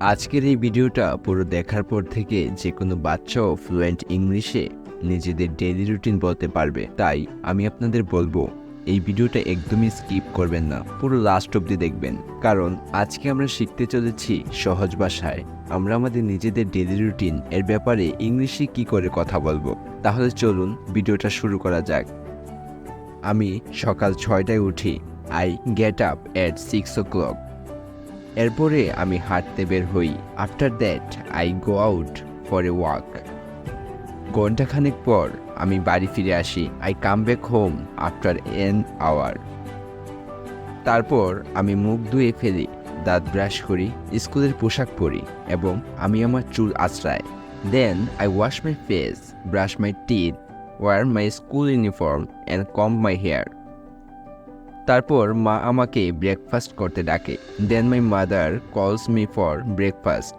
আজকের এই ভিডিওটা পুরো দেখার পর থেকে যে কোনো বাচ্চাও ফ্লুয়েন্ট ইংলিশে নিজেদের ডেইলি রুটিন বলতে পারবে। তাই আমি আপনাদের বলবো এই ভিডিওটা একদমই স্কিপ করবেন না, পুরো লাস্ট অবধি দেখবেন। কারণ আজকে আমরা শিখতে চলেছি সহজ ভাষায় আমরা আমাদের নিজেদের ডেইলি রুটিন এর ব্যাপারে ইংলিশে কি করে কথা বলবো। তাহলে চলুন ভিডিওটা শুরু করা যাক। আমি সকাল 6টায় উঠি। I get up at 6 o'clock। এরপরে আমি হাঁটতে বের হই। After that I go out for a walk. ঘণ্টাখানেক পর আমি বাড়ি ফিরে আসি। I come back home after an hour. তারপর আমি মুখ ধুয়ে ফেলি, দাঁত ব্রাশ করি, স্কুলের পোশাক পরি এবং আমি আমার চুল আঁচড়াই। Then I wash my face, brush my teeth, wear my school uniform and comb my hair. তারপর মা আমাকে ব্রেকফাস্ট করতে ডাকে। Then my mother calls me for breakfast.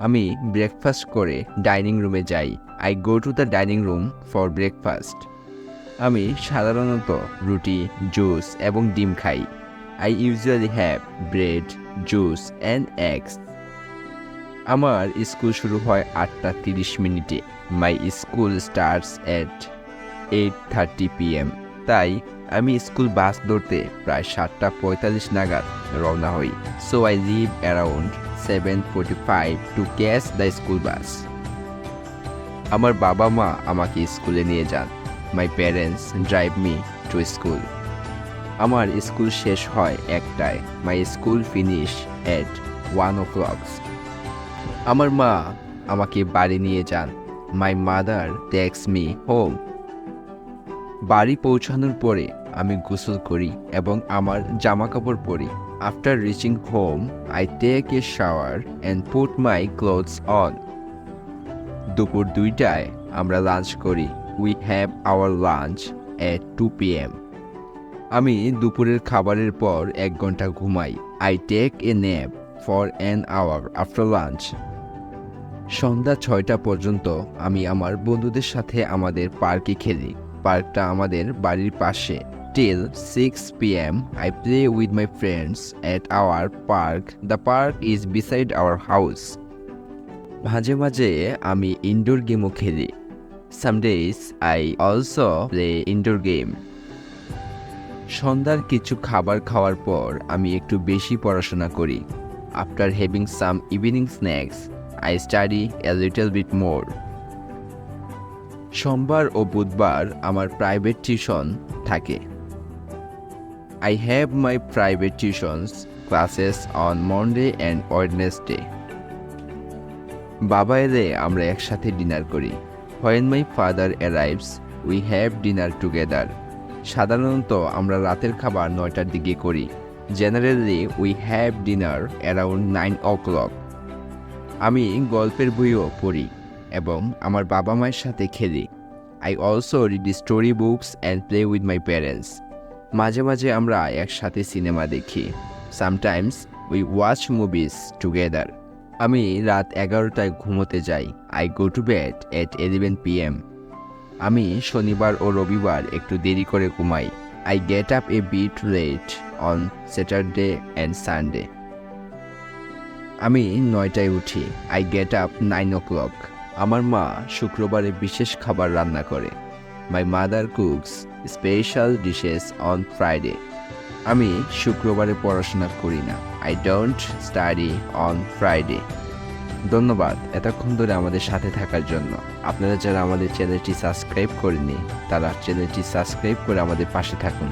আমি ব্রেকফাস্ট করে ডাইনিং রুমে যাই। I go to the dining room for breakfast. আমি সাধারণত রুটি, জুস এবং ডিম খাই। I usually have bread, juice and eggs. আমার স্কুল শুরু হয় 8:30 my school starts at 8:30 PM। তাই আমি স্কুল বাস ধরতে প্রায় 7:45 নাগাদ রওনা হই। So I leave around 7:45 to catch the school bus. আমার বাবা মা আমাকে স্কুলে নিয়ে যান। My parents drive me to school. আমার স্কুল শেষ হয় 1টায়। My school finish at 1 o'clock। আমার মা আমাকে বাড়ি নিয়ে যান। My mother tax me home. বাড়ি পৌঁছানোর পরে আমি গোসল করি এবং আমার জামা কাপড় পরি। After reaching home I take a shower and put my clothes on. দুপুর 2টায় আমরা লাঞ্চ করি। We have our lunch at 2 PM। আমি দুপুরের খাবারের পর 1 ঘন্টা ঘুমাই। I take a nap for an hour after lunch. সন্ধ্যা 6টা পর্যন্ত আমি আমার বন্ধুদের সাথে আমাদের পার্কে খেলি। পার্কটা আমাদের বাড়ির পাশে। Till 6 PM I play with my friends at our park. The park is beside our house. মাঝে মাঝে আমি ইনডোর গেমও খেলি। Some days I also play indoor game. সন্ধ্যার কিছু খাবার খাওয়ার পর আমি একটু বেশি পড়াশোনা করি। After having some evening snacks, I study a little bit more. সোমবার ও বুধবার আমার প্রাইভেট টিউশন থাকে। I have my private tuitions classes on Monday and Wednesday. বাবা এলে আমরা একসাথে ডিনার করি। When my father arrives, we have dinner together. সাধারণত আমরা রাতের খাবার 9টার দিকে করি। Generally, we have dinner around 9 o'clock. আমি গল্পের বইও পড়ি এবং আমার বাবা মায়ের সাথে খেলি। I also read story books and play with my parents. মাঝে মাঝে আমরা একসাথে সিনেমা দেখি। Sometimes we watch movies together. আমি রাত 11টায় ঘুমোতে যাই। I go to bed at 11 PM. আমি শনিবার ও রবিবার একটু দেরি করে ঘুমাই। I get up a bit late on Saturday and Sunday. আমি 9টায় উঠি। I get up 9 o'clock. আমার মা শুক্রবারে বিশেষ খাবার রান্না করে। My mother cooks special dishes on Friday. আমি শুক্রবারে পড়াশোনা করি না। I don't study on Friday. ধন্যবাদ এতক্ষণ ধরে আমাদের সাথে থাকার জন্য। আপনারা যারা আমাদের চ্যানেলটি সাবস্ক্রাইব করেননি তারা চ্যানেলটি সাবস্ক্রাইব করে আমাদের পাশে থাকুন।